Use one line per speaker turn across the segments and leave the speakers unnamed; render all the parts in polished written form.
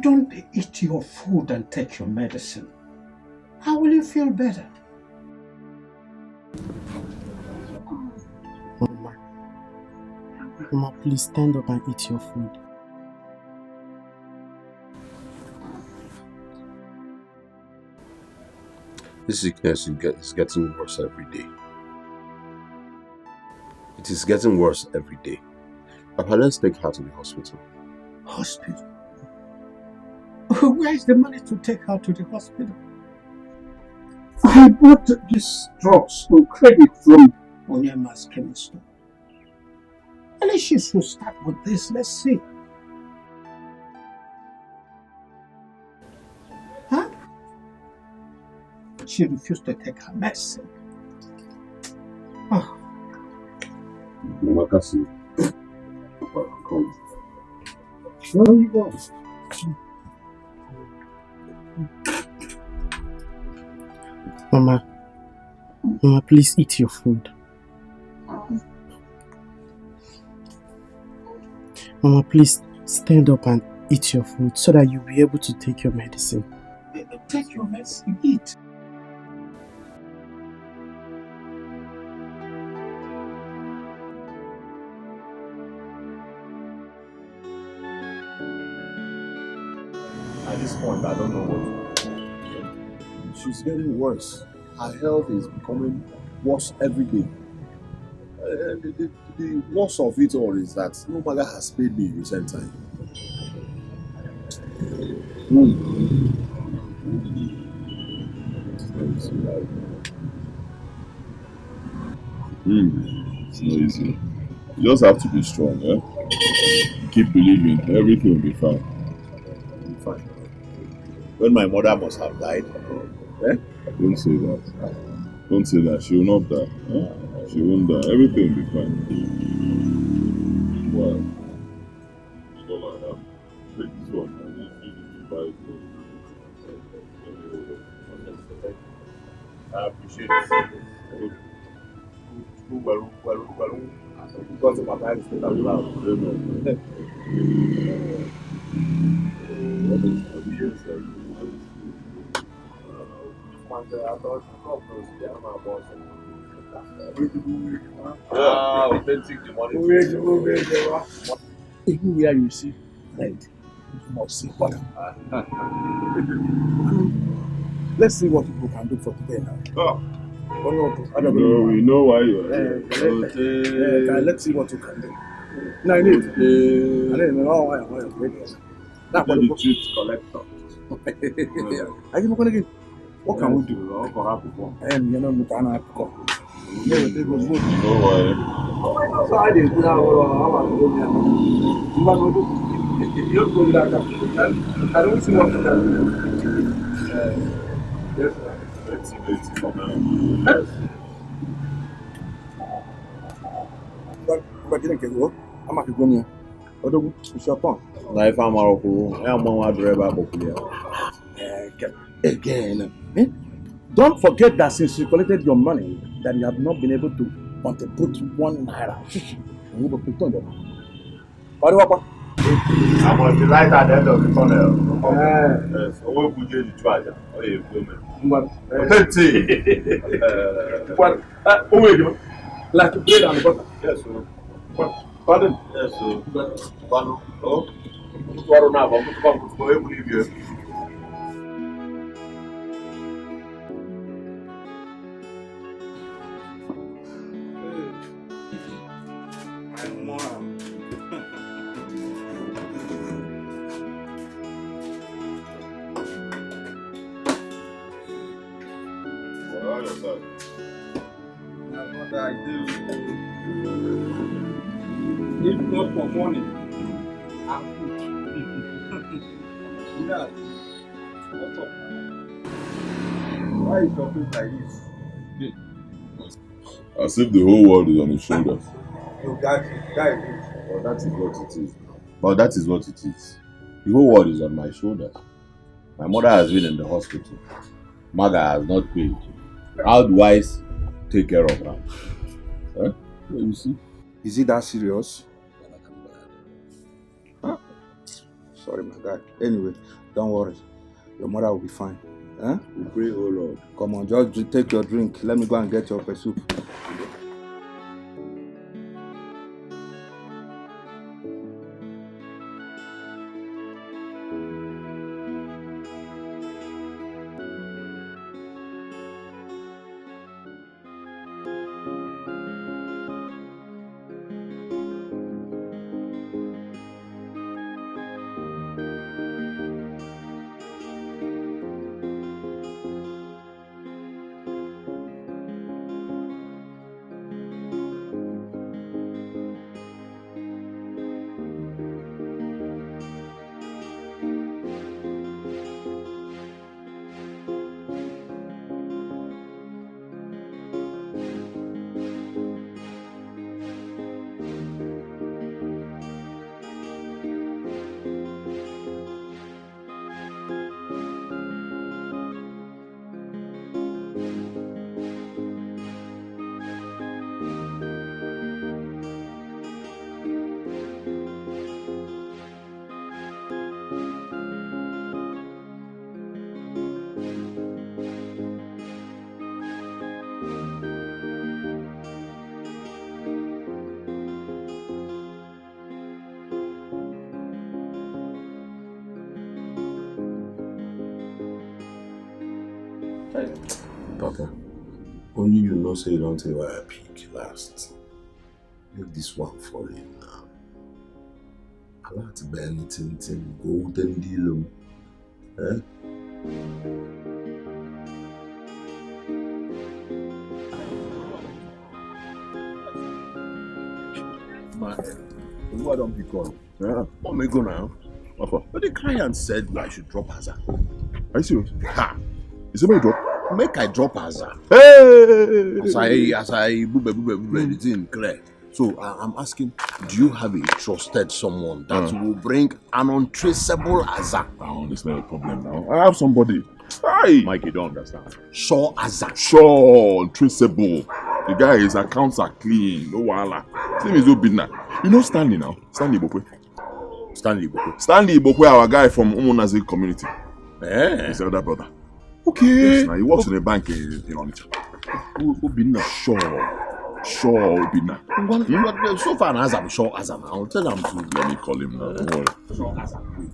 don't eat your food and take your medicine, how will you feel better?
Mama, please stand up and eat your food.
This sickness is getting worse every day. It is getting worse every day. Papa, let's take her to the hospital.
Hospital? Where is the money to take her to the hospital? I bought these drugs on credit from Onyema's chemist store. At least she should start with this. Let's see. Huh? She refused to take her medicine. Oh.
Mama, Cassie. Come.
Where are you going?
Mama, please eat your food. Mama, please stand up and eat your food so that you'll be able to take your medicine.
Take your medicine, eat.
At this point, I don't know what to do. She's getting worse. Her health is becoming worse every day. The worst of it all is that no matter has paid me in recent time.
It's not easy. You just have to be strong, eh? Keep believing, everything will be fine.
Fine. When my mother must have died, eh?
Don't say that. Don't say that. She will not die. Eh? She won't die. Everything will be fine. Well, that's all I have. Take this one. I need to buy it.
I appreciate it. Well. Because of my time, it's not allowed. Authentic the money.
Even where you see red, you must see water. Let's see what people can do for today now.
No, we know why you're here.
Okay. Let's see what you can do. No, I need. I don't know why I'm ready. That's what the
treat collector.
Are you not going to get? What can we do? You know, we can have to come.
No way.
So I didn't know how I'm going to I don't see what you can do. Yes, let's see.
But you can go. I'm not going here. Odogu, it's your turn.
Life I'm Morocco. I'm a driver.
Again. Don't forget that since you collected your money, that you have not been able to contribute 1 naira. You will return them.
I must be light at the end of the tunnel. Yes. What would you do? Oh, you
What? Like bread and butter.
Yes, sir.
Pardon?
Yes, sir. Pardon? Oh, what now? I'm going to leave you.
I do.
If not for money, I'm good. Yeah. What's up? Why is your face like this?
As if the whole world is on his shoulders.
You guys,
Well, that is what it is. Well, that is what it is. The whole world is on my shoulders. My mother has been in the hospital. Mother has not paid. How do I take care of her? Huh? Well, you see?
Is it that serious? Huh?
Sorry, my guy. Anyway, don't worry. Your mother will be fine. Huh?
We pray, oh Lord.
Come on, just take your drink. Let me go and get your pepper soup.
Papa, only you know say you don't take why I pick last. Make this one fall in now. I like to bear anything, golden deal. Eh?
Why don't pick on? Yeah. Oh my God now. Papa, but the client said I should drop Hazard.
Are you serious?
Ha!
Is it my drop?
Make I drop Hazard.
Hey!
As I the thing clear. So I'm asking, do you have a trusted someone that will bring an untraceable Hazard?
Oh, that's not a problem now. I have somebody. Hi!
Mike, you don't understand. Sure Hazard.
Sure, traceable. The guy, his accounts are clean. No wahala. His name is Obina. You know Stanley now? Stanley Ibokwe.
Stanley Ibokwe.
Stanley Ibokwe, our guy from Umunazi community.
Eh?
His elder brother. Okay. Yes, now he works in a bank in Onitsha.
Obina.
Sure, Obina.
So far as I'm sure as I'm, I'll tell him to.
Let me call him now. Don't worry.
Sure as I'm.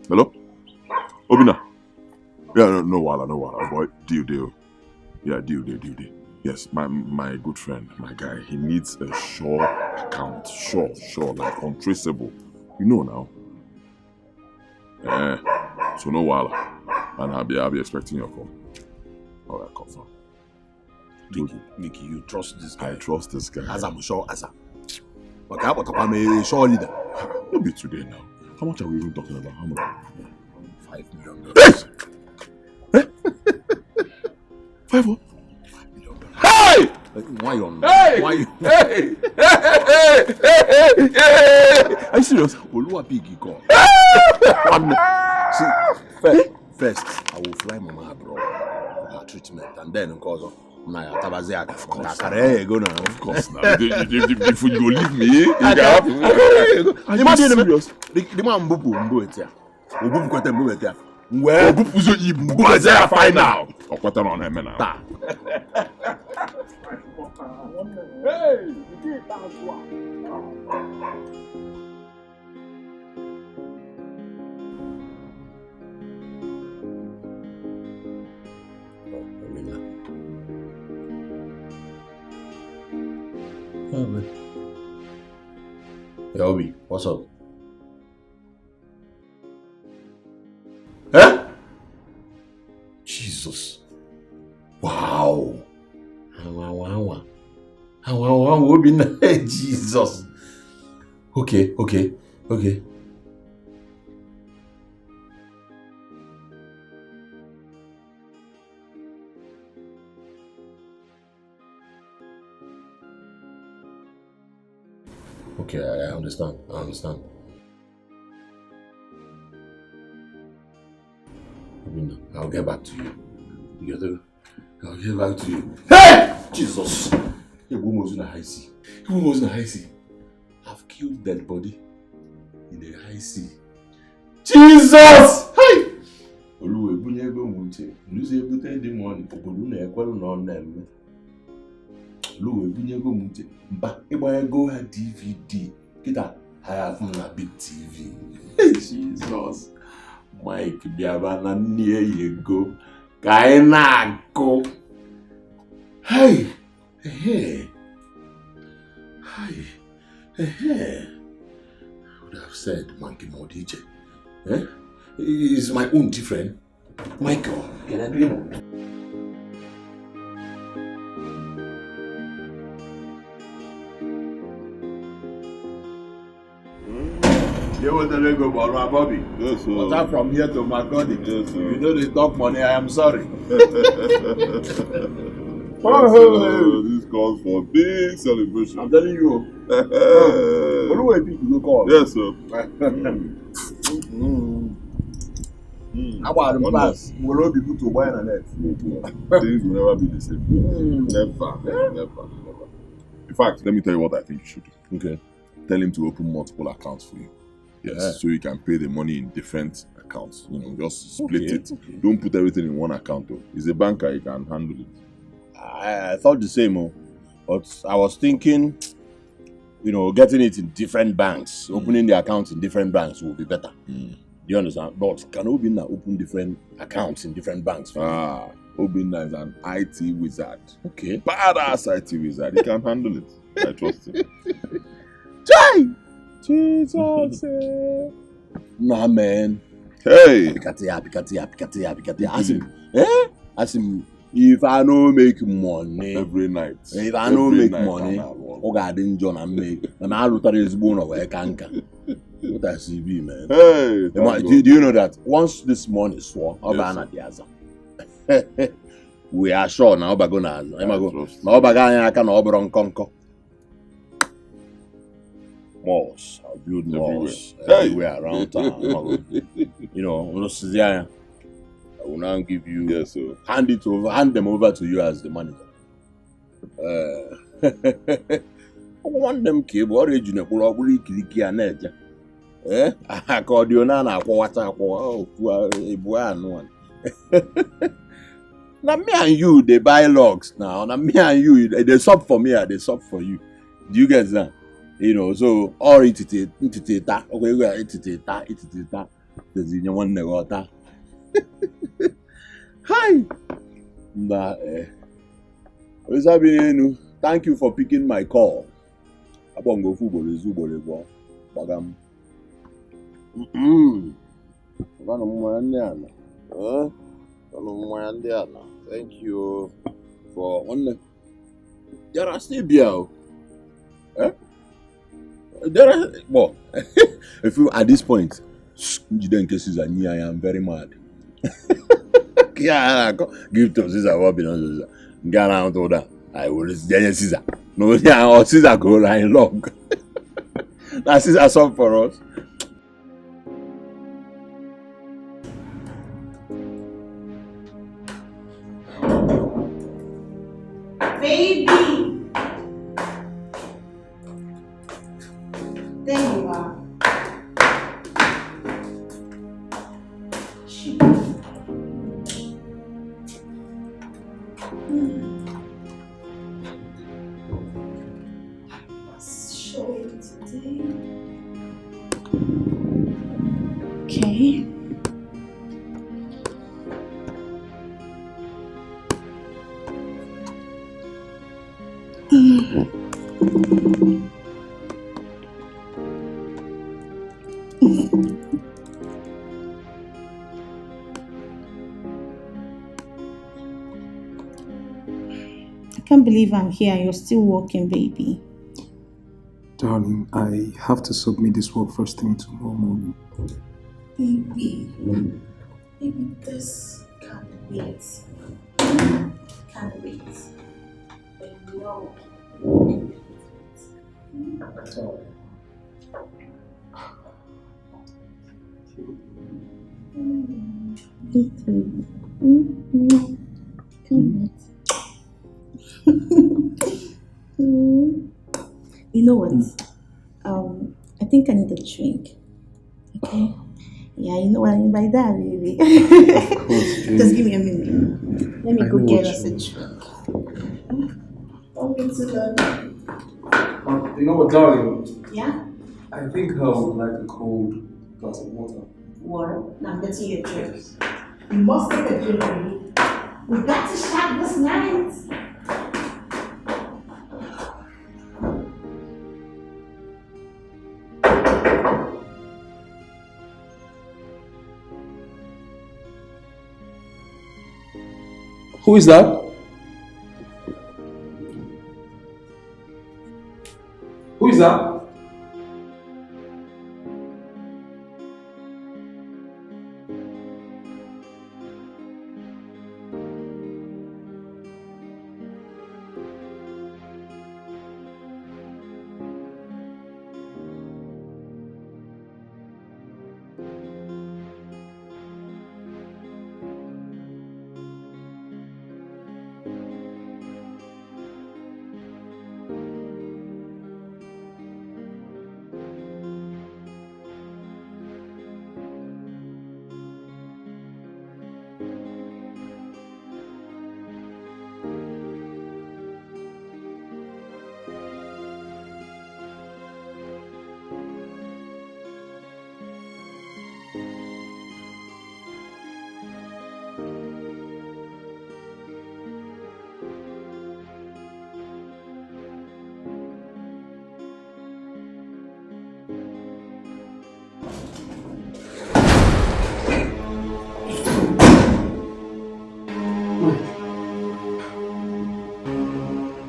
Hello? Obina? Yeah, no wahala, boy. Deal. Yeah, deal. Yes, my good friend, my guy, he needs a sure account. Sure, like untraceable. You know now. So no wahala. And I'll be expecting your call. Alright, confirm.
Nicky, you trust this guy?
I trust this guy.
As I'm sure as I'm. Okay, how about I'm a sure leader?
Don't be today now. How much are we even talking about? How much?
$5 million.
Eh? 5 what?
$5 million.
Hey!
Why on?
Hey!
Why?
Hey! Are you serious?
Oluwa big God. See, first I will fly Mama abroad for her treatment, and then because of
Of course.
Go now.
Of course now. If you go leave me, you can have to. Are you serious?
The man mbu etia. Obu kwete mbu etia.
Well, Bupuzo Ibu, I say I find now. Or what on him now.
Hey,
Oh, man. Hey, Obi, what's up? Huh? Jesus. Wow. Wow. Obi, Jesus. Okay. Okay, I understand. I'll get back to you. You get it? I'll get back to you. Hey! Jesus! A woman was in a high sea. A woman was in a high sea. I've killed that body in a high sea. Jesus! Hey! Oluwe bunye ego munche. Lusi ebute the money. Obodo na ekwelu na on them. Oluwe bunye ego munche. Mba igba ego ha DVD. Kita I have na big TV. Jesus. Mike biaba na near you go. Kaina go. Hey. Hey. Hey. Hey. I would have said Monkey Modije. Eh? Is my own different? Michael, can I dream?
You want to go about Bobby?
Yes, sir.
But I'm from here to Makodi.
Yes, sir.
You know they talk money, I am sorry.
This calls for big celebration.
I'm telling you. What do I think you call?
Yes, sir.
How about the pass? Will all be good to buy on net?
Things will never be the same. Never. In fact, let me tell you what I think you should do.
Okay.
Tell him to open multiple accounts for you. Yes,
Yeah.
so you can pay the money in different accounts. You know, just split
Okay,
it.
okay.
Don't put everything in one account. Though. He's a banker; he can handle it.
I thought the same, but I was thinking, getting it in different banks, opening the accounts in different banks will be better. Do you understand? But can Obinna open different accounts in different banks?
Obinna is an IT wizard.
Okay.
Badass IT wizard. He can handle it. I trust him.
Chai! Jesus! Nah, man.
Hey!
Pikatia. Ask him, if I no make money,
Every night.
if I no make
night
money,
I'm at work.
Ogadin John and make, and I look at his bone of a canker. What I CV, man.
Hey!
Do you know that once this money is swore, we are sure now, but go now. Now, malls. I'll build malls everywhere around town. I will now give you.
Yes, sir.
Hand them over to you as the manager. I want them cable. What did you know? Probably clicky and edge. Accordion and now me and you, they buy logs now. Now me and you, they sub for me, they sub for you. Do you get that? So or it okay, we are it. There's in one negota. Hi. Thank you for picking my call. Abongo football is Zubo. Bagam. Thank you for one. There are still beer. There are well. If you at this point, you don't cases I am very mad. Yeah, give to Caesar what belongs to Caesar. Get out of that. I will then Caesar. No, yeah, or Caesar go line long. That Caesar solve for us.
Baby! There you are. Show it today. Okay. I can't believe I'm here. You're still working, baby.
Darling, I have to submit this work first thing tomorrow morning.
Baby, this can't wait. Can't wait. But no. Can't wait. You know what? I think I need a drink. Okay. Yeah, you know what I mean by that, baby. Just give me a minute. Let me go get us a drink. Don't be too long.
You know what, darling?
Yeah?
I think I would like a cold glass of water.
Water? Now I'm getting you a drink. You must take a drink, baby. We got to shop this night.
Who is that? Who is that?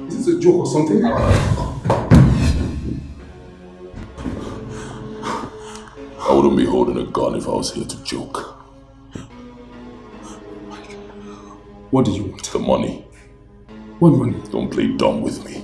Is this a joke or something?
I wouldn't be holding a gun if I was here to joke.
What do you want?
The money.
What money?
Don't play dumb with me.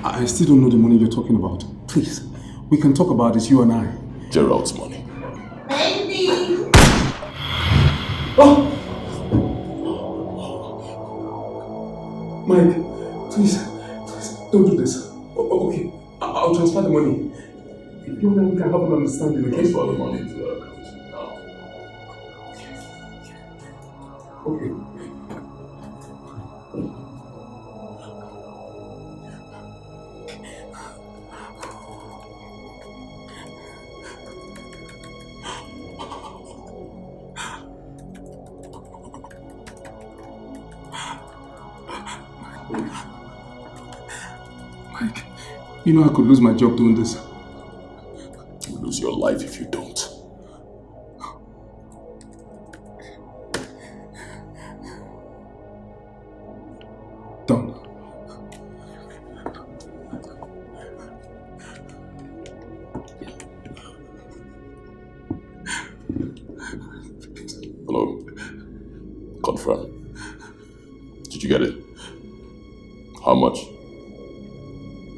I still don't know the money you're talking about. Please, we can talk about this, you and I.
Gerald's money.
Baby!
Oh! Mike, please, don't do this. Okay, I'll transfer the money. You and I, we can have an understanding, okay?
Transfer the money to her account now.
Okay. Mike, you know I could lose my job doing this.
You'll lose your life if you don't.
Done.
Hello? Confirm. Did you get it? How much?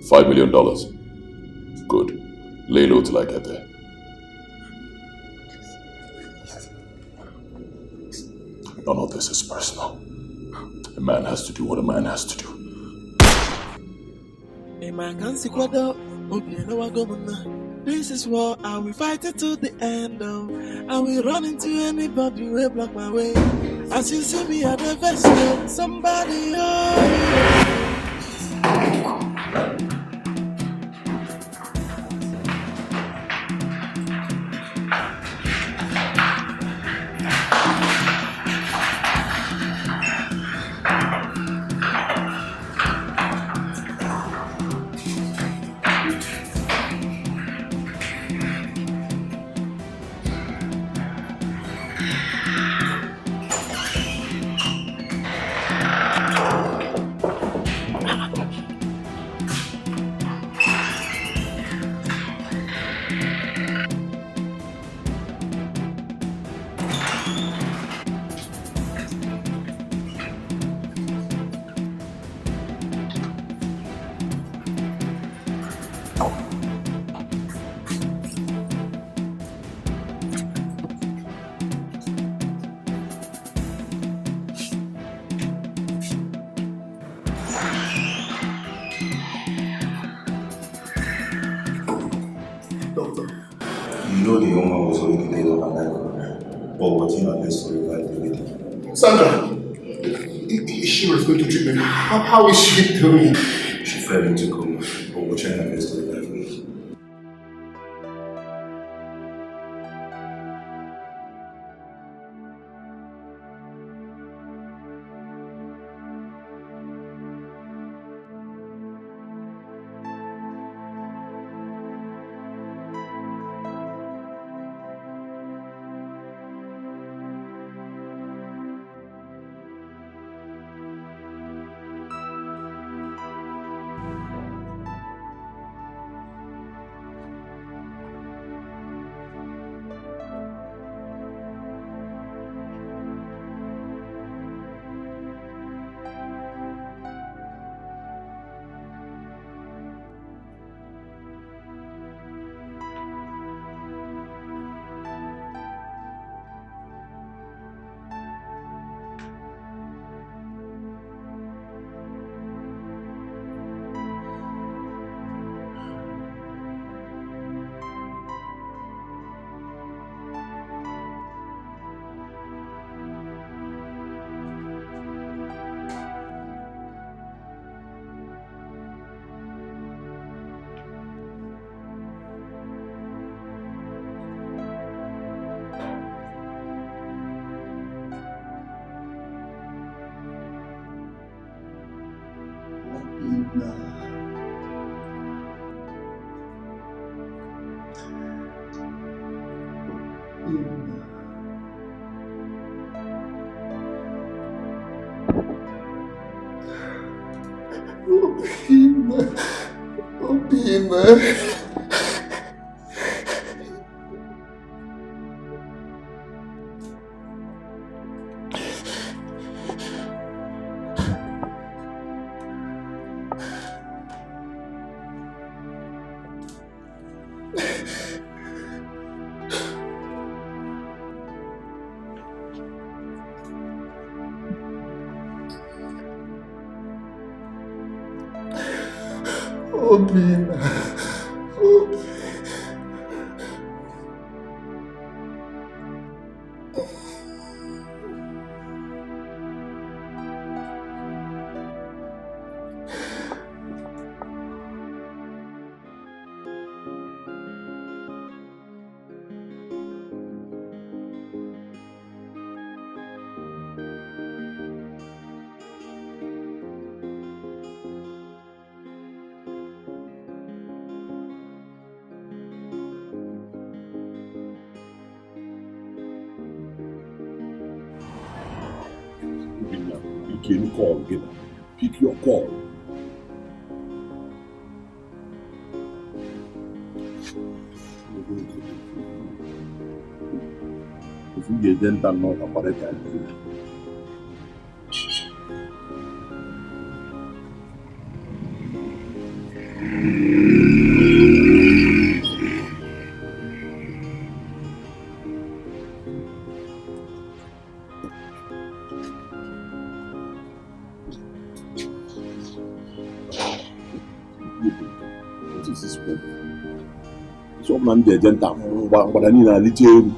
$5 million. Good. Lay low till I get there. None of this is personal. A man has to do what a man has to do.
This is war, I will fight it to the end. I will run into anybody who will block my way. As you see me at the vessel, somebody
You know the young man was already dead on alive, but was in unless to revive the lady.
Sandra, is she referring to treatment? How is she doing?
She fell into coma, but we're trying our best to revive her.
Pick any call, get up. Pick your call. If you get them done, not about it. Man, the agenda, but I need a little.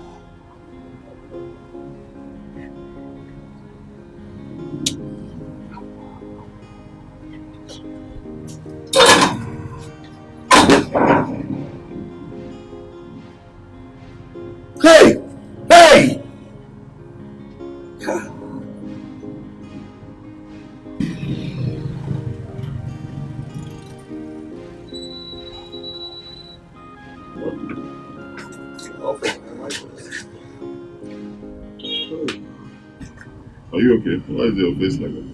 Hey! Hey!
Are you okay? Why is your face like that?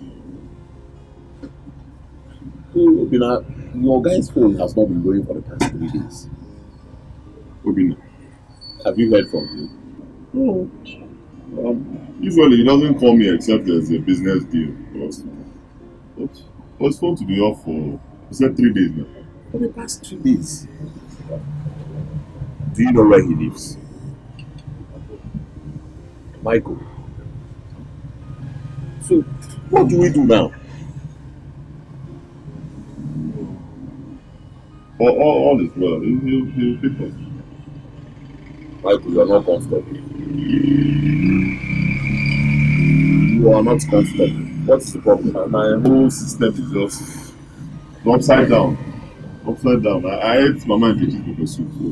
Your guy's phone has not been going for the past 3 days.
Obina,
Have you heard from him?
no. Usually he doesn't call me except there's a business deal. But his phone to be off for, he said 3 days now.
For the past 2 days. Do you know where he lives? Michael. So, what do we do now?
All is well. He'll pick us.
Michael, you're not comfortable. You are not comfortable. What's the problem?
My whole system is just upside down. Upside down. I ate Mama and Kechi's pepper soup, so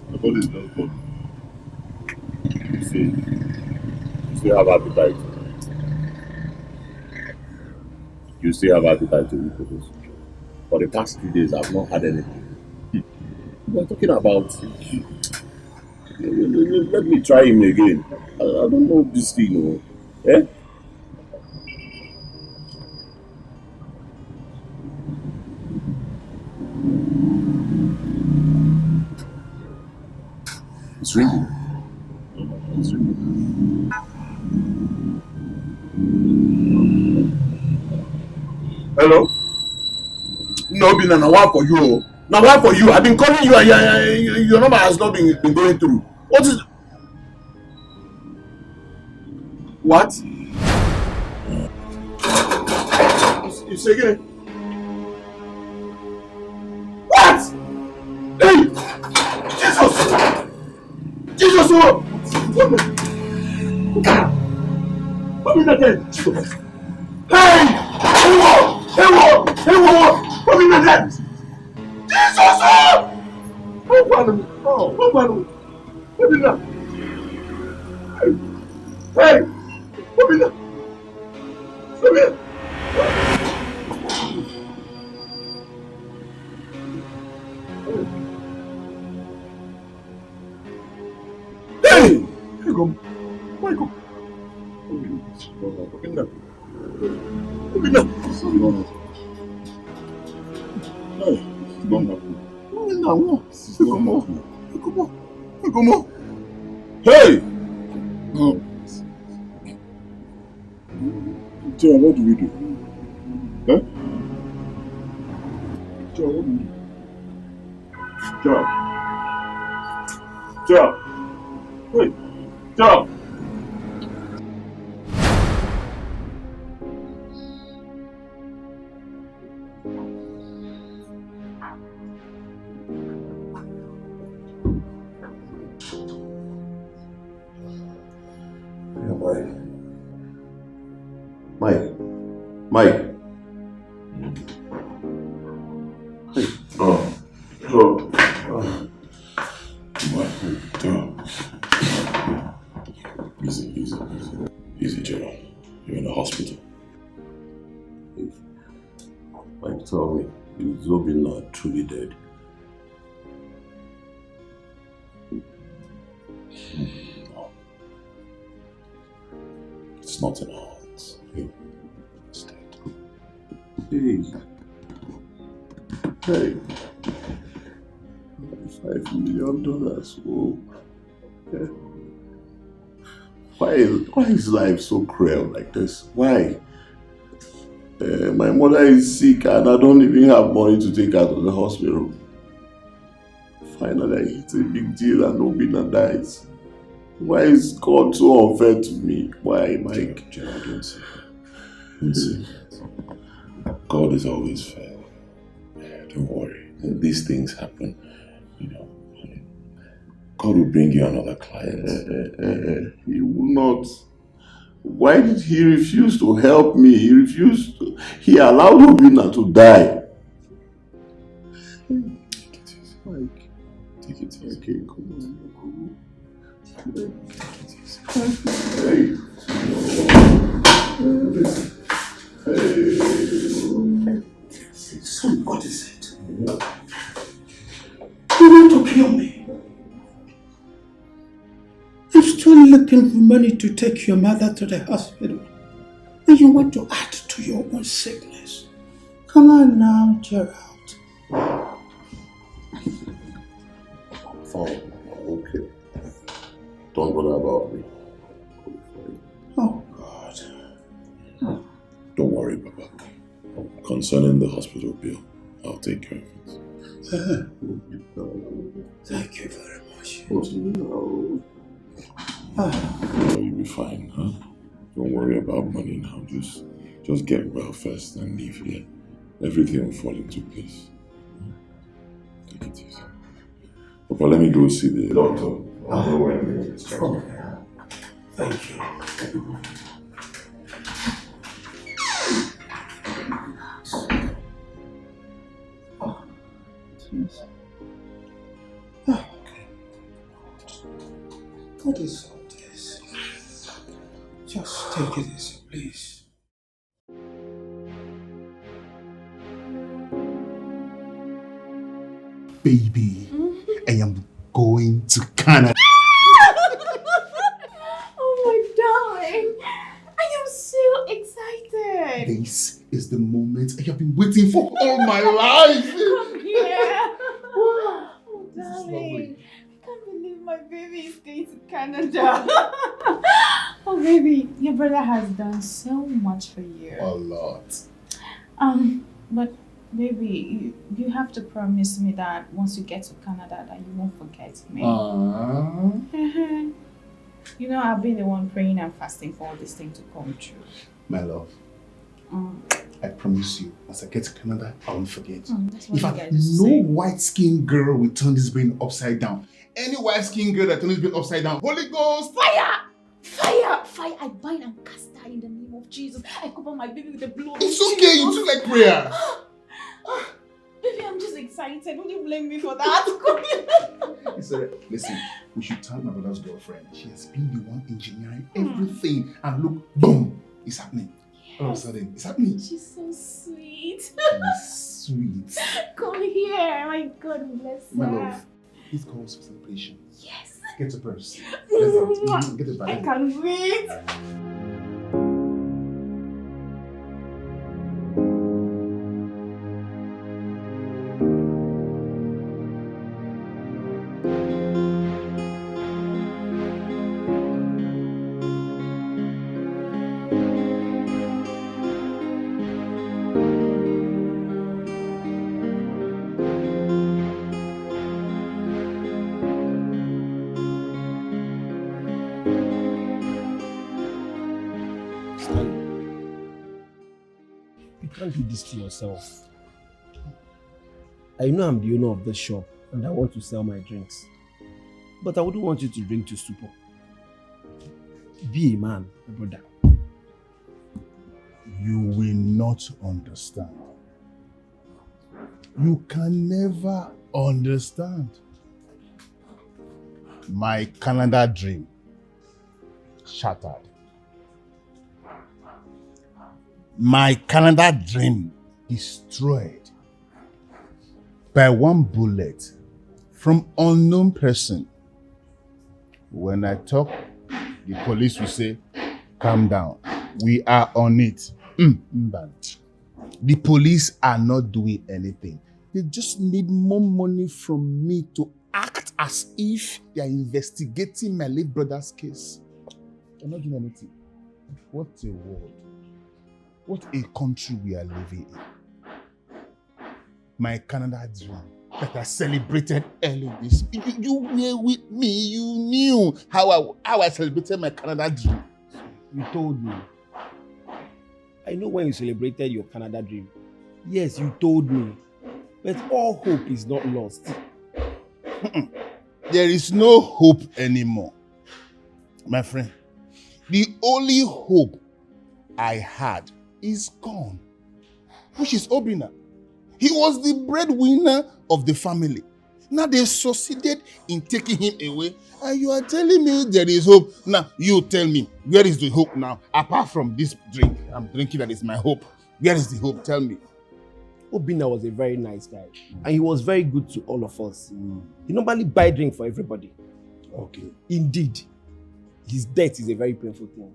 my body is just gone.
You still have appetite. You still have appetite to eat this. For the past 3 days, I've not had anything. We're talking about. Let me try him again. I don't know this thing, Eh? It's ringing. It's ringing. Hello? No, Bina, now why for you? Now why for you? I've been calling you and your number has not been going through. What is... What? You say again? What? Hey! Jesus! Jesus! What is that then? Hey! Hey, what? Hey, what? Hey, what? What is that then? Jesus! Oh, what is that? Hey! What is that? Come here! Hey! Here you go. Michael. Open up. Open up. Hey, come on. Come on. Hey! Oh. Joe, what do we do? Huh? Joe, what do we do? Joe. Wait. Joe. Mike. Hey. Oh.
Easy, Joe. You're in the hospital.
Mike, tell me, is Zobina truly dead?
No. It's not in our hands. It's dead.
Hey. $5 million. Oh. Yeah. Why is life so cruel like this? Why? My mother is sick and I don't even have money to take her to the hospital. Finally, it's a big deal and Obina dies. Why is God so unfair to me? Why, Mike?
Gerald, don't say that. God is always fair. Don't worry. These things happen. God will bring you another client.
He will not. Why did he refuse to help me? He allowed Obina to die.
Take it easy.
Mike.
Take it easy.
Okay, come on.
Son, what is it? You want to kill me? I'm still looking for money to take your mother to the hospital. And you want to add to your own sickness. Come on now, Gerald.
Fine, okay. Don't bother about me.
Oh, God.
Don't worry, Papa. Concerning the hospital bill, I'll take care of it.
Thank you very much.
You'll be fine, huh? Don't worry about money now. Just get well first and leave here. Everything will fall into place. Take it easy. Papa, let me go see the doctor.
don't worry.
Thank you. What is all this? Just take it easy, please.
Baby, I am going to Canada.
Oh my darling, I am so excited.
This is the moment I have been waiting for all my life.
Come here. Oh darling, I can't believe my baby is going to Canada. Oh baby, your brother has done so much for you.
A lot.
But baby, you have to promise me that once you get to Canada that you won't forget me. You know, I've been the one praying and fasting for all this thing to come true.
My love, I promise you, once I get to Canada, I won't forget.
That's what
In
you
fact,
guys
no
say.
white-skinned girl will turn this brain upside down. Any white-skinned girl that turns this brain upside down, Holy Ghost!
Fire! Fire! Fire! I bind and cast her in the name of Jesus. I cover my baby with the blood.
It's okay, you took like prayer.
Baby, I'm just excited. Don't you blame me for that?
It's alright. Listen, we should tell my brother's girlfriend. She has been the one engineering everything. And look, boom, it's happening. All of a sudden, it's happening.
She's so sweet.
She's sweet.
Come here. My God bless her.
My love, this calls for celebration.
Yes.
Get a purse. Let's get it
I
back.
can't wait.
You can't do this to yourself. I know I'm the owner of this shop and I want to sell my drinks. But I wouldn't want you to drink to stupor. Be a man, my brother.
You will not understand. You can never understand. My Canada dream shattered. My Canada dream destroyed by one bullet from unknown person. When I talk, the police will say, calm down. We are on it. The police are not doing anything. They just need more money from me to act as if they are investigating my late brother's case. They're not doing anything. What a world. What a country we are living in. My Canada dream that I celebrated early this. You were with me. You knew how I celebrated my Canada dream.
You told me. I know when you celebrated your Canada dream. Yes, you told me. But all hope is not lost.
There is no hope anymore. My friend, the only hope I had is gone, which is Obina. He was the breadwinner of the family. Now they succeeded in taking him away, and you are telling me there is hope. Now you tell me, where is the hope now? Apart from this drink I'm drinking that is my hope, where is the hope? Tell me.
Obina was a very nice guy, and he was very good to all of us. He normally buy drink for everybody.
Okay.
Indeed, his death is a very painful thing.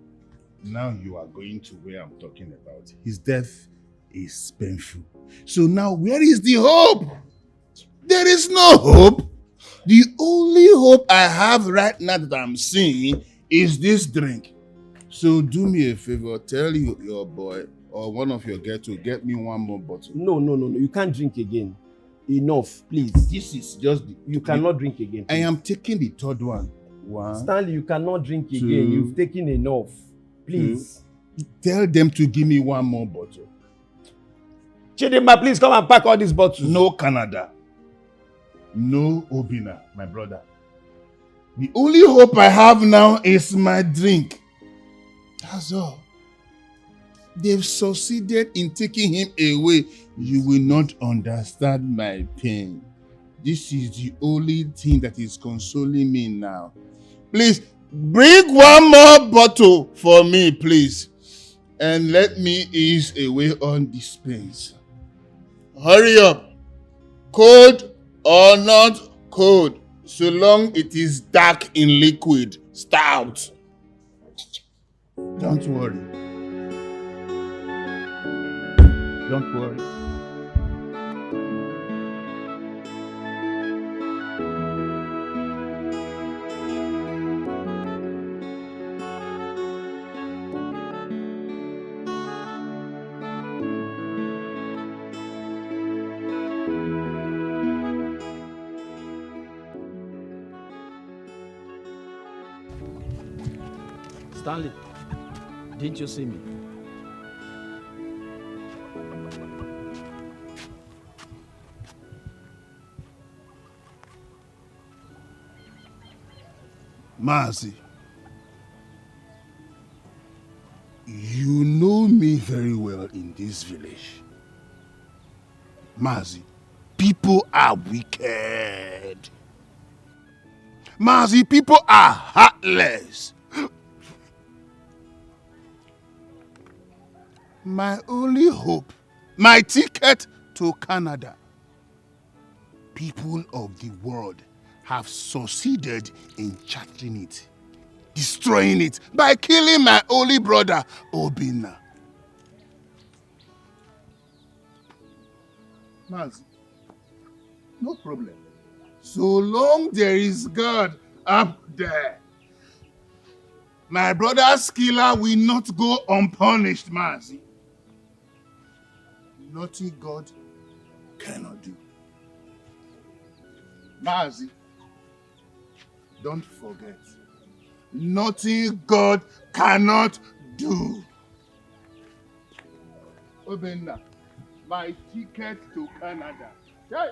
Now you are going to where I'm talking about. His death is painful. So now where is the hope? There is no hope. The only hope I have right now that I'm seeing is this drink. So do me a favor, tell your boy or one of your girls to get me one more bottle.
No. You can't drink again. Enough, please.
This is just
You cannot drink again.
I am taking the third one.
Stanley, you cannot drink
Two.
again. You've taken enough. Please.
Tell them to give me one more bottle.
Chidinma, please come and pack all these bottles.
No Canada. No Obina, my brother. The only hope I have now is my drink. That's all. They've succeeded in taking him away. You will not understand my pain. This is the only thing that is consoling me now. Please, bring one more bottle for me, please. And let me ease away on this pains. Hurry up. Cold or not cold, so long it is dark in liquid, stout. Don't worry. Don't worry.
Stanley, didn't you see me?
Mazi, you know me very well in this village. Mazi, people are wicked. Mazi, people are heartless. My only hope, my ticket to Canada. People of the world have succeeded in shattering it, destroying it by killing my only brother, Obinna. Mazi, no problem. So long there is God up there, my brother's killer will not go unpunished, Mazi. Nothing God cannot do. Mazi, don't forget, nothing God cannot do. Obenna, my ticket to Canada. Hey.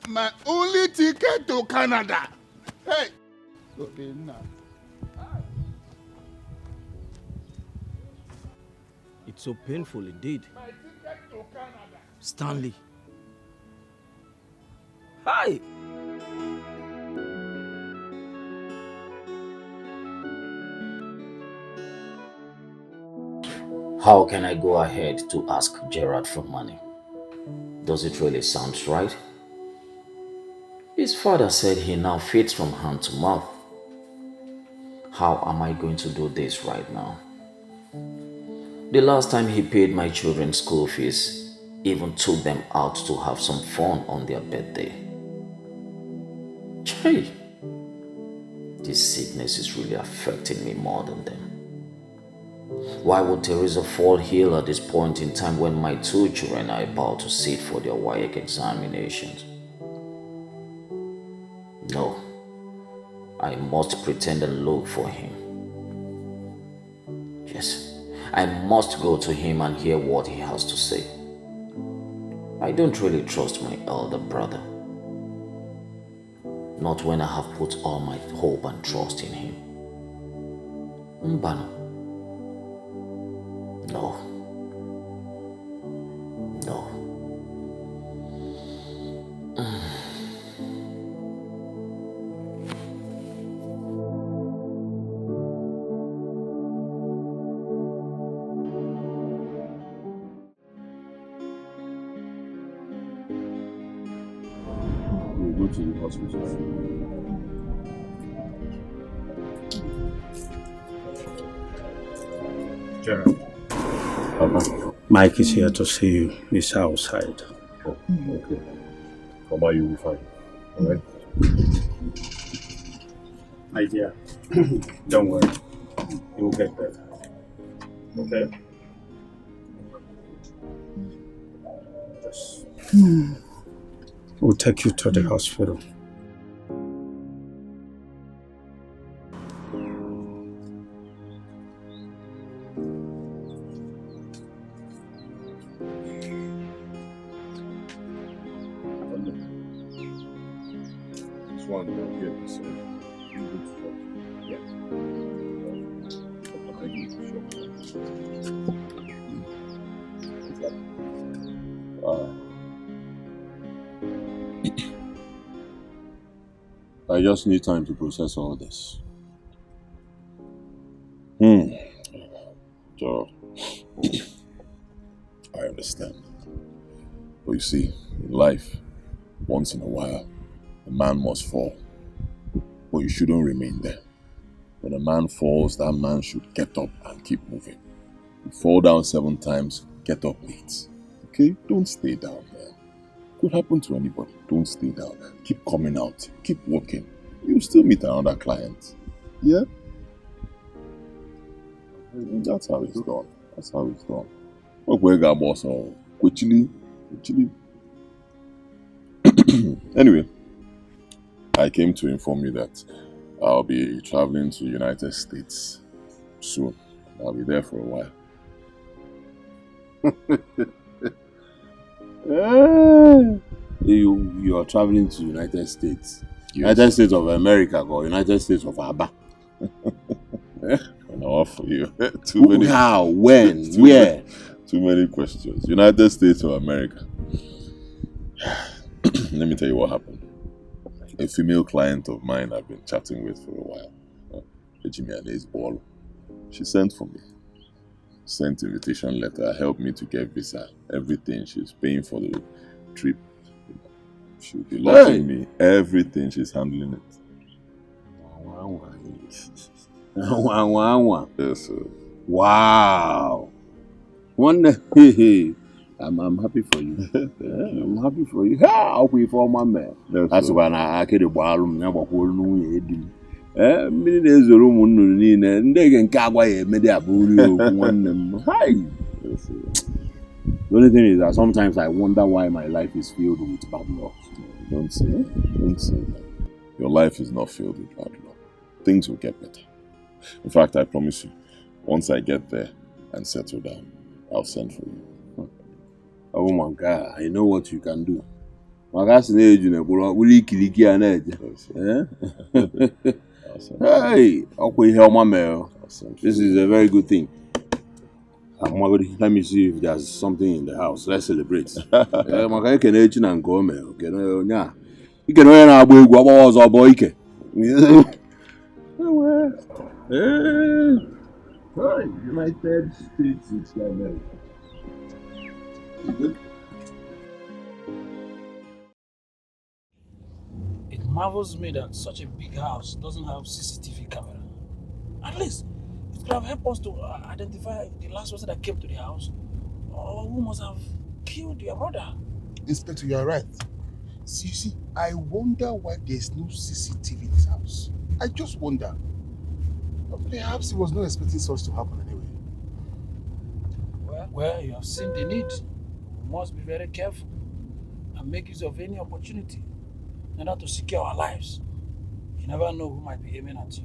My only ticket to Canada. Hey. Obenna.
It's so painful indeed.
My ticket to Canada.
Stanley. Hi!
How can I go ahead to ask Gerard for money? Does it really sound right? His father said he now feeds from hand to mouth. How am I going to do this right now? The last time he paid my children's school fees, even took them out to have some fun on their birthday. Chai! This sickness is really affecting me more than them. Why would Teresa fall ill at this point in time when my two children are about to sit for their WAEC examinations? No, I must pretend and look for him. Yes, I must go to him and hear what he has to say. I don't really trust my elder brother. Not when I have put all my hope and trust in him. Mbano. No. No.
We'll go to the hospital.
Gerald. Mike is here to see you. He's outside.
Oh, okay. Mama, you'll be fine. Alright?
My dear, don't worry. You will get better. Okay? Yes. We'll take you to the hospital.
this one here, so you good to talk. Yes. I just need time to process all this. So, I understand. But you see, in life, once in a while, a man must fall. But you shouldn't remain there. When a man falls, that man should get up and keep moving. You fall down 7 times, get up 8. Okay? Don't stay down there. Could happen to anybody. Don't stay down. Keep coming out. Keep working. You'll still meet another client. Yeah? That's how it's done. That's how it's done. Anyway, I came to inform you that I'll be traveling to the United States soon. I'll be there for a while.
You are traveling to United States.
Yes.
United States of America or United States of Aba.
An offer for you.
How? When? Where?
Too many questions. United States of America. Let me tell you what happened. A female client of mine I've been chatting with for a while. She sent for me. Sent invitation letter, helped me to get visa, everything. She's paying for the trip. She'll be lodging me, everything. She's handling it. Yes, sir.
Wow. Wonder. I'm happy for you. I'm happy for you. How we for my man. That's why I get a ballroom. Never hold no edim. Many days the room and they can carry me there. Hi. The only thing is that sometimes I wonder why my life is filled with bad luck.
Don't say that. Your life is not filled with bad luck. Things will get better. In fact, I promise you, once I get there and settle down, I'll send for you.
Oh my God, I know what you can do. My guy's an age in a bully kiliki and edge. Hey, okay, help my mail. This is a very good thing. Let me see if there's something in the house. Let's celebrate. My guy can age and go mail. You can wear a boy, was our boy.
United States of America.
It marvels me that such a big house doesn't have CCTV camera. At least it could have helped us to identify the last person that came to the house or who must have killed your brother.
Inspector, you are right. See, I wonder why there's no CCTV in this house. I just wonder. Perhaps he was not expecting such to happen anyway.
Well, you have seen the need. We must be very careful and make use of any opportunity in order to secure our lives. You never know who might be aiming at you.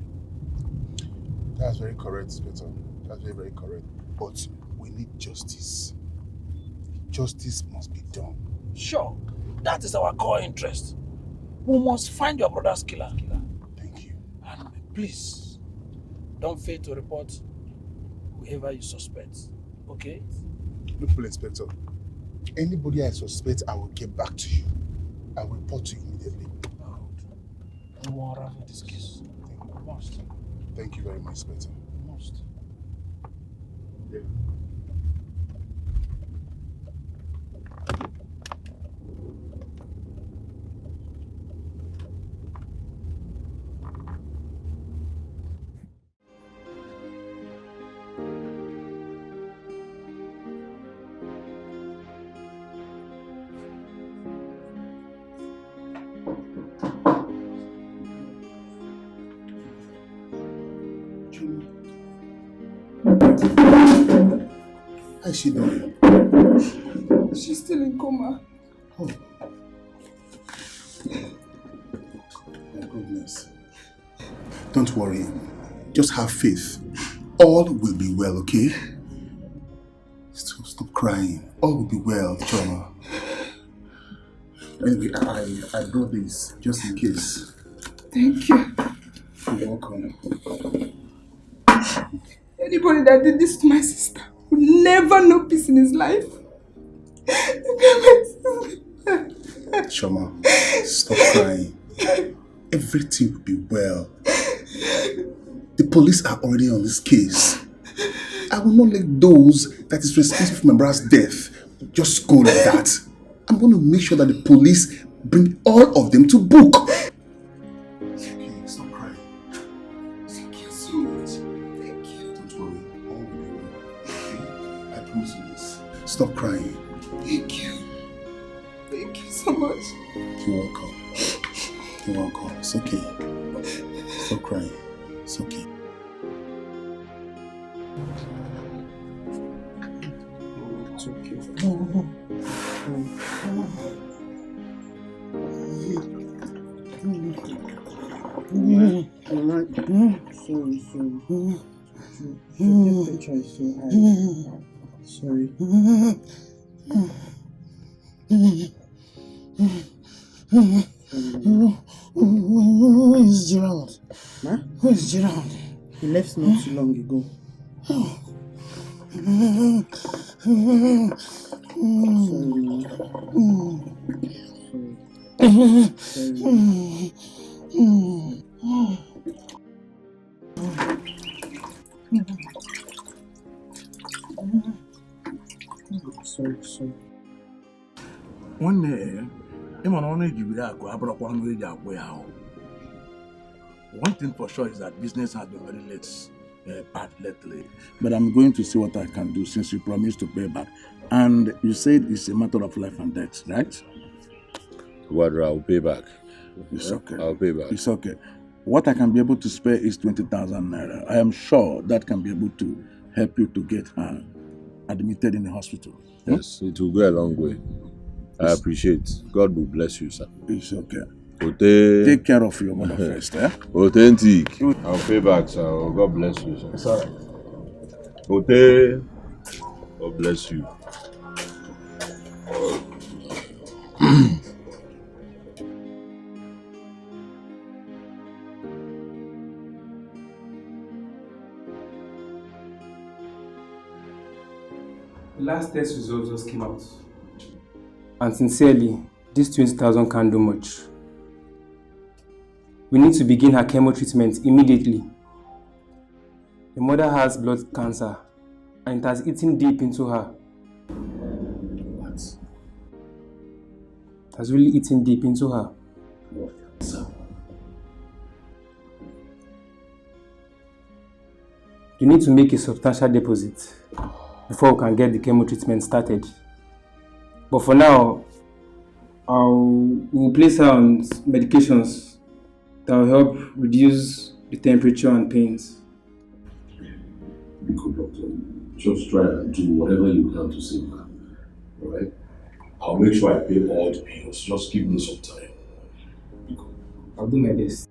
That's very correct, Inspector. That's very, very correct. But we need justice. Justice must be done.
Sure, that is our core interest. We must find your brother's killer.
Thank you.
And please, don't fail to report whoever you suspect. Okay?
No problem, Inspector. Anybody I suspect, I will get back to you. I will report to you immediately.
We will unravel this case. We must.
Thank you very much, Inspector.
We must.
Yeah. How is she doing?
She's still in coma.
Oh. My goodness. Don't worry. Just have faith. All will be well, okay? Stop crying. All will be well, Choma. Anyway, I brought this just in case.
Thank you.
You're welcome.
Anybody that did this to my sister will never know peace in his life.
Shoma, stop crying. Everything will be well. The police are already on this case. I will not let those that is responsible for my brother's death just go like that. I'm going to make sure that the police bring all of them to book. It's okay, stop crying.
Thank you so much.
Thank you. Don't worry, all will be well. Okay? I promise you this. Stop crying.
Thank you. Thank you so much.
You're welcome. You're welcome. It's okay. Stop crying. It's okay. It's okay.
Sorry. Who is Gerald? Huh? Who is Gerald? He left not too long ago. Sorry.
One day, one thing for sure is that business has been very bad lately. But I'm going to see what I can do since you promised to pay back. And you said it's a matter of life and death, right?
Well, I'll pay back.
It's okay.
I'll pay back.
It's okay. What I can be able to spare is 20,000 naira. I am sure that can be able to help you to get her admitted in the hospital.
Yes, it will go a long way. I appreciate. God will bless you, sir.
It's okay. Take care of your mother first, eh?
Authentic. I'll pay back, sir. God bless you, sir.
It's all right.
God bless you.
The last test results just came out. And sincerely, this 20,000 can't do much. We need to begin her chemo treatment immediately. The mother has blood cancer and it has eaten deep into her.
What?
It has really eaten deep into her.
What cancer?
You need to make a substantial deposit before we can get the chemo treatment started. But for now, we'll place her on medications that will help reduce the temperature and pains.
Because doctor, just try and do whatever you can to save her. Alright? I'll make sure I pay all the bills. Just give me some time.
I'll do my best.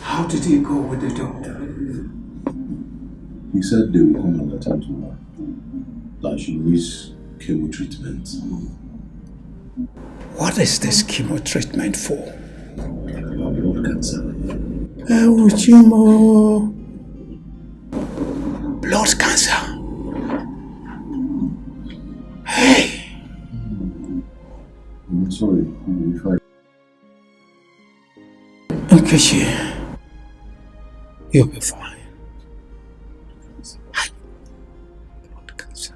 How did he go with the doctor?
He said they will come and attend to her. That she needs chemo treatment.
What is this chemo treatment for?
Blood cancer.
Chemo. Blood cancer. Hey.
I'm sorry. If I...
Nkechi, you'll be fine. Blood cancer.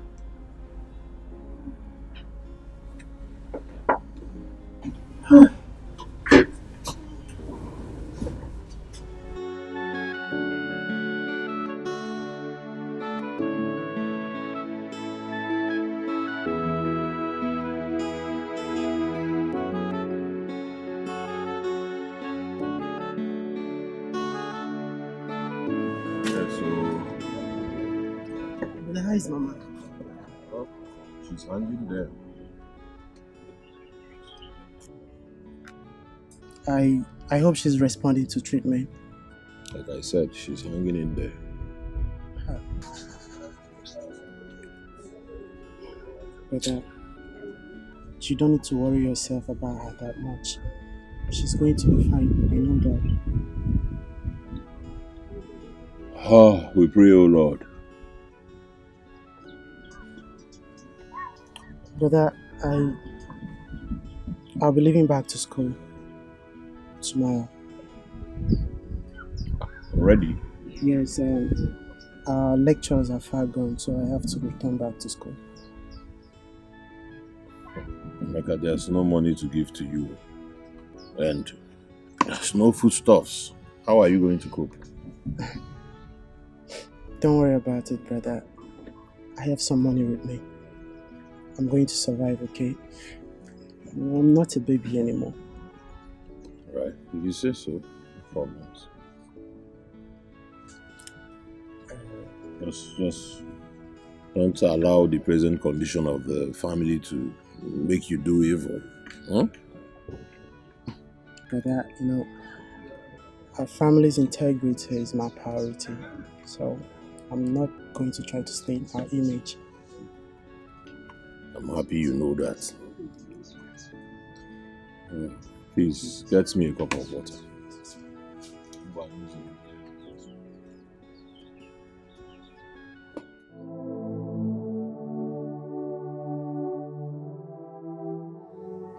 How is Mama?
Oh, she's hanging there.
I hope she's responding to treatment.
Like I said, she's hanging in there.
But you don't need to worry yourself about her that much. She's going to be fine. I know that.
Oh, we pray, oh Lord.
Brother, I'll be leaving back to school tomorrow.
Already?
Yes, our lectures are far gone, so I have to return back to school.
Mecca, there's no money to give to you. And there's no foodstuffs. How are you going to cope?
Don't worry about it, brother. I have some money with me. I'm going to survive, okay? I'm not a baby anymore.
Right. If you say so, no problems. Just don't allow the present condition of the family to make you do evil. Huh?
Brother, our family's integrity is my priority. So I'm not going to try to stain our image.
I'm happy you know that. Please, get me a cup of water.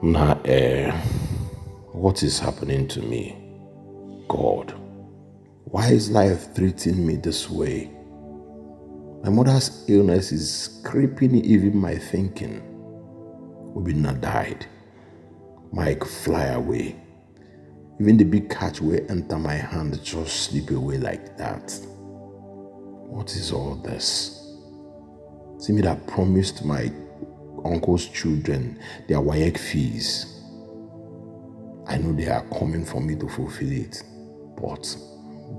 Nah, what is happening to me? God, why is life treating me this way? My mother's illness is creeping even my thinking. Obinna died. Mike fly away. Even the big catch will enter my hand just slip away like that. What is all this? See me that promised my uncle's children their WAEC fees. I know they are coming for me to fulfill it. But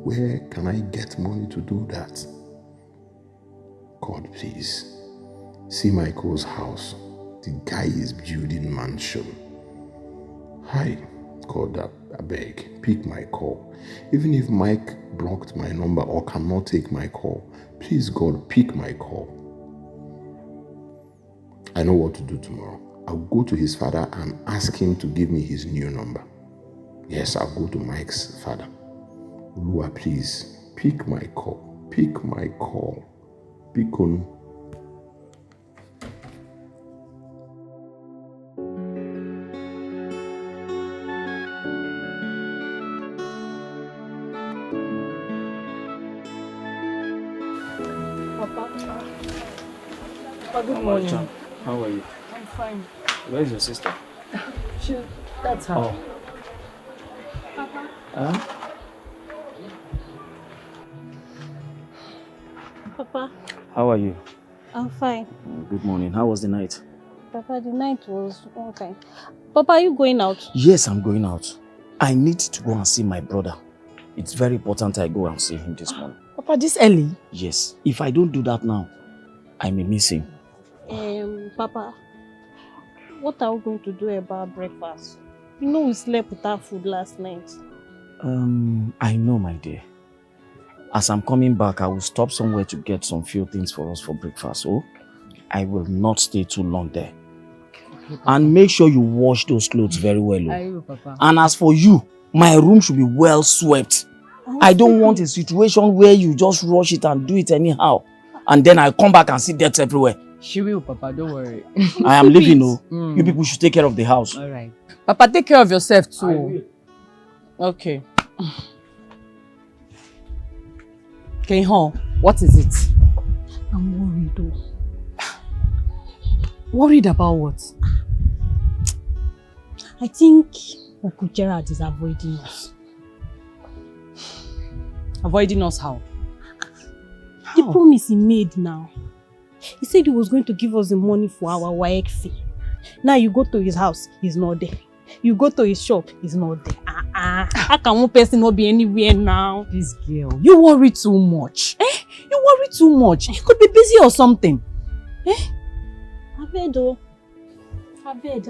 where can I get money to do that? God, please. See Michael's house. The guy is building mansion. Hi, God, I beg, pick my call. Even if Mike blocked my number or cannot take my call, please, God, pick my call. I know what to do tomorrow. I'll go to his father and ask him to give me his new number. Yes, I'll go to Mike's father. Lua, please, pick my call. Pick my call. Pick on.
Good morning.
How are you?
I'm fine.
Where's your sister?
That's her.
Oh.
Papa.
Huh?
Papa.
How are you?
I'm fine.
Good morning. How was the night?
Papa, the night was okay. Papa, are you going out?
Yes, I'm going out. I need to go and see my brother. It's very important I go and see him this morning.
Papa, this early?
Yes. If I don't do that now, I may miss him.
Papa, what are we going to do about breakfast? You know we slept without food last night.
I know, my dear. As I'm coming back, I will stop somewhere to get some few things for us for breakfast. Oh, I will not stay too long there. Okay, and make sure you wash those clothes very well. Oh.
I will, Papa.
And as for you, my room should be well swept. I don't want a situation where you just rush it and do it anyhow. And then I come back and see dirt everywhere.
She will, Papa, don't worry.
I am leaving, oh. You people should take care of the house.
All right. Papa, take care of yourself too. I will. Okay. Kenho, what is it? I'm worried though. Worried about what? I think Uncle Gerard is avoiding us. Avoiding us how? The promise he made now. He said he was going to give us the money for our WAEC fee. Now you go to his house, he's not there. You go to his shop, he's not there. How can one person not be anywhere now? This girl, you worry too much. You worry too much. He could be busy or something. Abed, oh. Abed.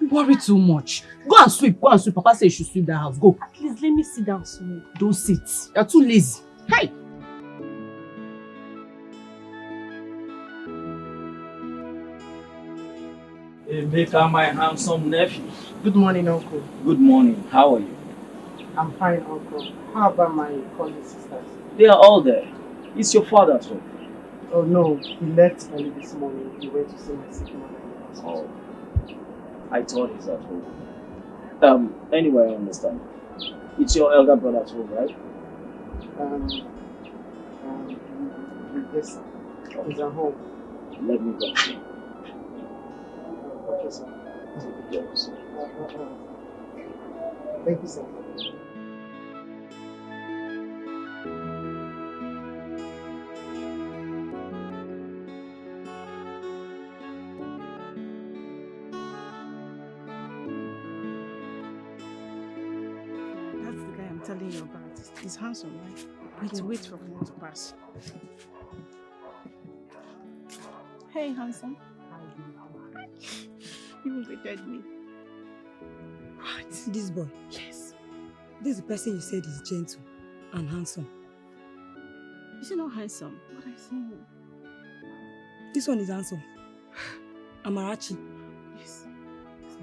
You worry too much. Go and sweep. Papa said you should sweep that house. Go. At least let me sit down small. Don't sit. You're too lazy. Hey!
Emeka, my handsome nephew.
Good morning, Uncle.
Good morning. How are you?
I'm fine, Uncle. How about my cousin sisters?
They are all there. It's your father at home.
Oh no, he left early this morning. He went to see my sick mother in the hospital.
Oh, I thought he's at home. Anyway, I understand. It's your elder brother at home, right?
Yes, sir. He's at home.
Let me go.
Okay, sir.
Take care of yourself.
Thank you, sir.
That's the guy I'm telling you about. He's handsome, right? Wait for him to pass. Hey, handsome. You invited me.
What? This boy?
Yes.
This is the person you said is gentle and handsome.
Is he not handsome? What I say?
This one is handsome. Amarachi.
Yes.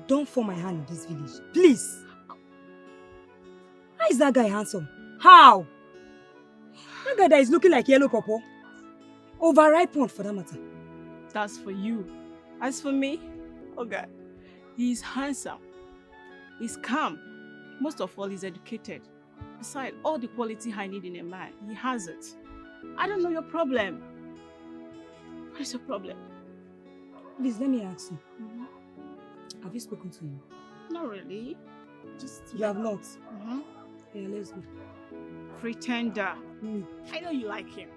Don't fall my hand in this village. Please. How is that guy handsome? How? That guy that is looking like yellow purple. Overripe one for that matter.
That's for you. As for me, oh God, he's handsome. He's calm. Most of all, he's educated. Besides, all the quality I need in a man, he has it. I don't know your problem. What is your problem?
Please, let me ask you. Have you spoken to him?
Not really. Just
You have not?
Yeah,
let's go.
Pretender. I know you like him.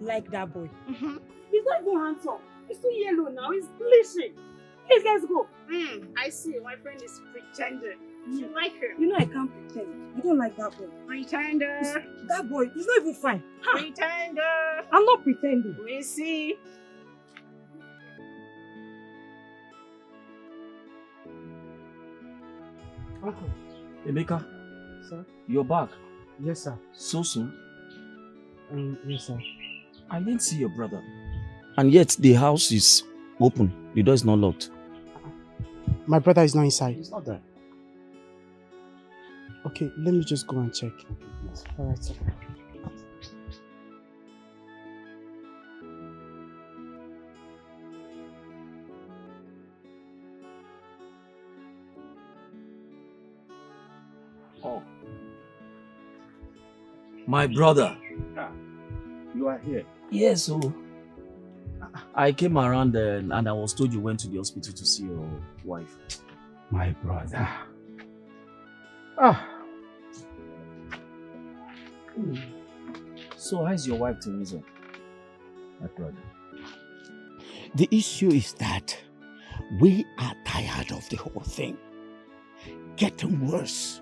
Like that boy?
He's not even handsome. He's too yellow now. He's bleaching. Please, let's go. I see. My friend is pretending. You like him.
You know I can't pretend. I don't like that boy.
Pretender.
That boy, he's not even fine.
Pretender.
I'm not pretending.
We see.
Uncle.
Emeka,
Sir?
you're back.
Yes, sir.
So soon?
Yes, sir.
I didn't see your brother. And yet the house is open. The door is not locked.
My brother is not inside.
He's not there.
Okay, let me just go and check. Alright, sir.
Oh. My brother.
You are here.
Yes, so I came around and I was told you went to the hospital to see your wife.
My brother. Ah.
So how's your wife, Teresa? My brother.
The issue is that we are tired of the whole thing. Getting worse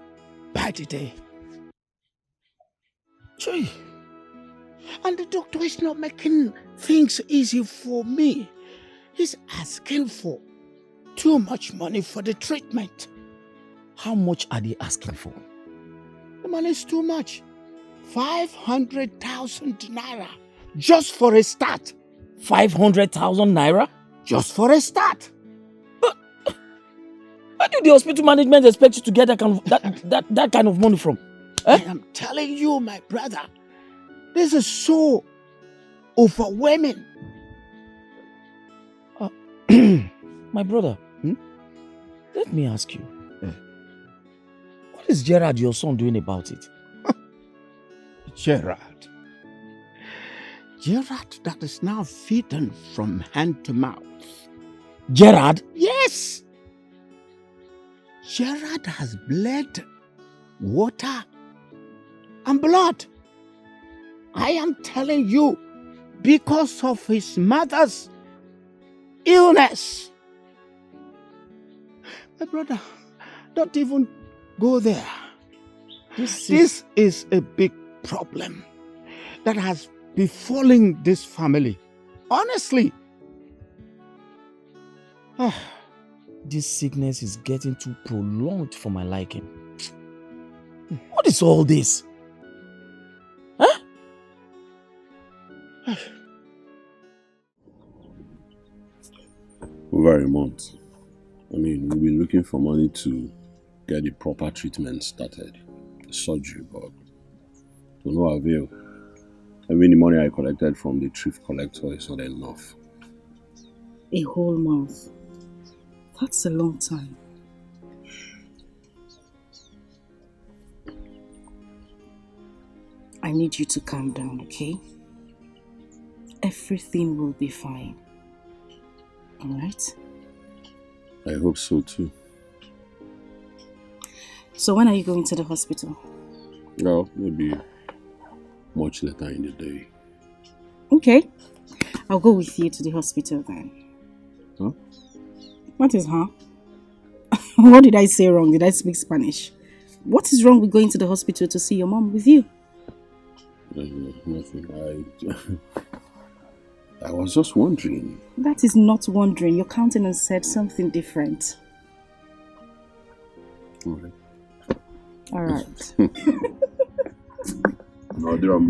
by the day. Gee. And the doctor is not making things easy for me. He's asking for too much money for the treatment.
How much are they asking for?
The money is too much. 500,000 naira. Just for a start.
500,000 naira?
Just for a start.
But where do the hospital management expect you to get that kind of money from?
I am telling you, my brother, this is so overwhelming.
My brother, let me ask you. What is Gerard, your son, doing about it?
Gerard that is now feeding from hand to mouth.
Gerard?
Yes. Gerard has bled water and blood. I am telling you, because of his mother's illness. My brother, don't even go there. This is a big problem that has befallen this family. Honestly.
This sickness is getting too prolonged for my liking. What is all this? Huh?
Over a month. I mean, we've been looking for money to get the proper treatment started. The surgery, but to no avail. Even the money I collected from the thrift collector is not enough.
A whole month. That's a long time. I need you to calm down, okay? Everything will be fine. Alright?
I hope so too.
So when are you going to the hospital?
No, maybe much later in the day.
Okay. I'll go with you to the hospital then.
Huh?
What is huh? What did I say wrong? Did I speak Spanish? What is wrong with going to the hospital to see your mom with you?
Nothing. I was just wondering.
That is not wondering. Your countenance said something different.
Alright.
Alright.
No, there are